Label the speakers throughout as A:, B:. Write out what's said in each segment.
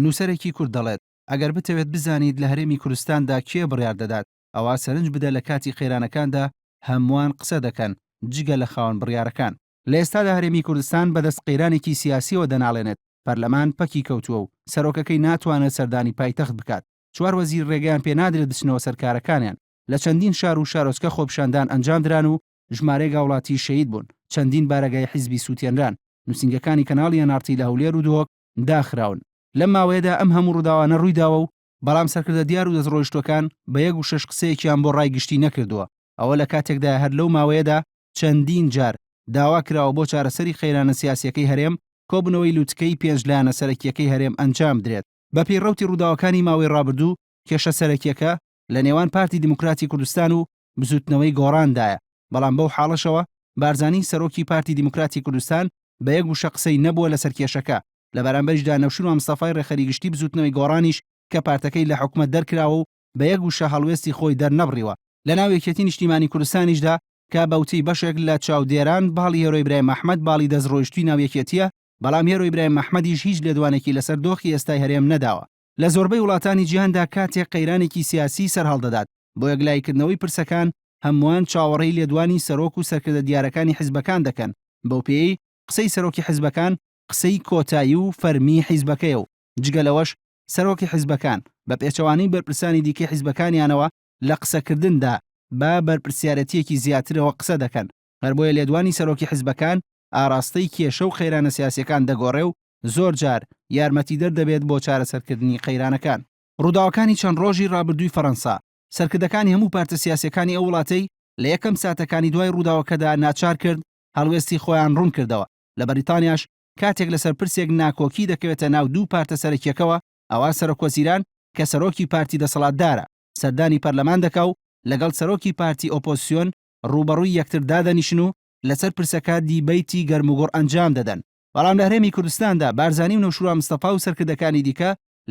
A: نووسەرێکی کورد دەڵێت ئەگەر بتەوێت بزانیت لە هەرێمی کوردستاندا کێ بڕیار دەدات ئەوە سەرنج بدە لە کاتی قەیرانەکاندا هەمووان قسە دەکەن جگە لە خاوەن بڕیارەکان. لە ئێستادا هەرێمی کوردستان بەدەست قەیرانێکی سیاسیەوە دەناڵێنێت، پەرلەمان پەکی کەوتووە و سەرۆکەکەی ناتوانێت سەردانی پایتەخت بکات. 4 وەزیر ڕێگەیان پێ نادرێت بچنەوە سەرکارەکانیان. لە چەندین شار و شارۆچکە خۆپیشاندان ئەنجام دران و ژمارەی گاوڵاتی شەهید بوون. چەندین بارەگای حیزبی سووتێنران. نووسینگەکانی کەناڵی ئەنارتی لە هەولێر و دۆک داخراون. لەم ماوەیەدا ئەم هەموو ڕووداوانە ڕوویداوە و بەڵام سەرکردە دیار و دەستڕۆیشتەکان بە 1 و 6 قسەیەکیان بۆ ڕای گشتی نەکردووە. ئەوە لە کاتێکدا هەر لەو ماوەیەدا چەندین جار داوا کراوە بۆ چارەسەری خەیرانە سیاسیەکەی هەرێم کۆبنەوەی لووتکەی پێنجلایەنە سەرەکیەکەی هەرێم ئەنجام درێت. بە پێڕەوتی ڕووداوەکانی ماوەی ڕابردوو کێشە سەرەکیەکە لە نێوان پارتی دیموکراتی کوردستان و بزوتنەوەی گۆڕاندایە. بەڵام بەو حاڵەشەوە بارزانی سەرۆکی پارتی دیموکراتی کوردستان بە 1 و 6 قسەی نەبووە لەسەر کێشەکە. لە بەرامبەریشدا نەوشین و مستەفای ڕێخەری گشتی بزوتنەوەی گۆڕانیش کە پارتەکەی لە حکومەت دەرکراوە و بە 1 و 6 هەڵوێستی خۆی دەرنەبڕیوە. لە ناو یەکێتی نیشتیمانی کوردستانیشدا کە بەوتەی بەشێک لە چاودێران باڵی هێرۆی برایم ئەحمەد باڵی دەستڕۆیشتووی ناو یەکێتیە، بەڵام هێرۆی برایم ئەحمەدیش هیچ لێدوانێکی لەسەر دۆخی ئێستای هەرێم نەداوە. لە زۆربەی وڵاتانی جیهاندا کاتێک قەیرانێکی سیاسی سەر هەڵدەدات بۆ یەکلایکردنەوەی پرسەکان، هەمووان چاوەڕێی لێدوانی سەرۆک و سەرکردە دیارەکانی حیزبەکان دەکەن. بەو پێی قسەی سەرۆکی حیزبەکان قسەی کۆتایی و فەرمی حیزبەکەیە و جگە لەوەش سەرۆکی حیزبەکان بە پێچەوانەی بەرپرسانی دیکەی حیزبەکانیانەوە لە قسەکردندا با بەرپرسیارەتیەکی زیاترەوە قسە دەکەن. هەر بۆیە لێدوانی سەرۆکی حیزبەکان ئاراستەی کێشە و خەیرانە سیاسیەکان دەگۆڕێ و زۆر جار یارمەتی دەردەبێت بۆ چارەسەرکردنی قەیرانەکان. ڕووداوەکانی چەند ڕۆژی ڕابردووی فەڕەنسا سەرکردەکانی هەموو پارتە سیاسیەکانی ئەو وڵاتەی لە یەکەم ساتەکانی دوای ڕووداوەکەدا ناچار کرد هەڵوێستی خۆیان ڕوون کردەوە. لە بەریتانیاش کاتێک لەسەر پرسێک ناکۆکی دەکەوێتە ناو دوو پارتە سەرەکیەکەوە، ئەوا سەرۆکوەزیران کە سەرۆکی پارتی دەسەڵاتدارە سەردانی پەرلەمان دەکا و لەگەڵ سەرۆکی پارتی ئۆپۆزیسیۆن ڕوبەڕووی یەکتر دادەنیشن و لەسەر پرسەکە دیبەیتی گەرموگوڕ ئەنجام دەدەن. بەڵام لە هەرێمی کوردستاندا بارزانی و نەوشوڕا مستەفا و سەرکردەکانی دیکە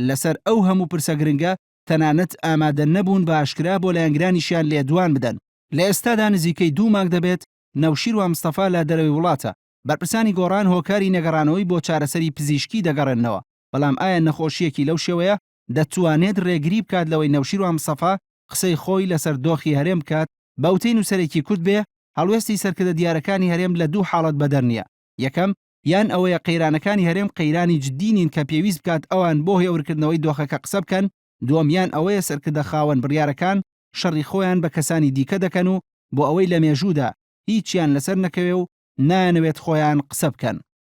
A: لەسەر ئەو هەموو پرسە گرنگە تەنانەت ئامادە نەبوون بە ئاشکرا بۆ لایەنگرانیشیان لێدوان بدەن. لە ئێستادا نزیکەی 2 مانگ دەبێت نەوشیر و مستەفا لە دەرەوەی وڵاتە بەرپرسانی گۆڕان هۆکاری نەگەڕانەوەی بۆ چارەسەری پزیشکی دەگەڕێنەوە. بەڵام ئایا نەخۆشیەکی لەو شێوەیە دەتوانێت ڕێگری بکات لەوەی نەوشیر و مستەفا قسەی خۆی لەسەر دۆخی هەرێم بکات بەوتەی نووسەرێکی کورد بێ هەڵوێستی سەرکردە دیارەکانی هەرێم لە 2 حاڵەت بەدەر نییە. یەکەم یان ئەوەیە قەیرانەکانی هەرێم قەیرانی جددینین کە پێویست بکات ئەوان بۆ هێورکردنەوەی دۆخەکە قسە بکەن. دووەم یان ئەوەیە سەرکردە خاوەن بڕیارەکان شەڕی خۆیان بە کەسانی دیکە دەکەن و بۆ ئەوەی لە مێژوودا هیچیان لەسەر نەکەوێ و نانەوێت خۆیان قسە بکەن.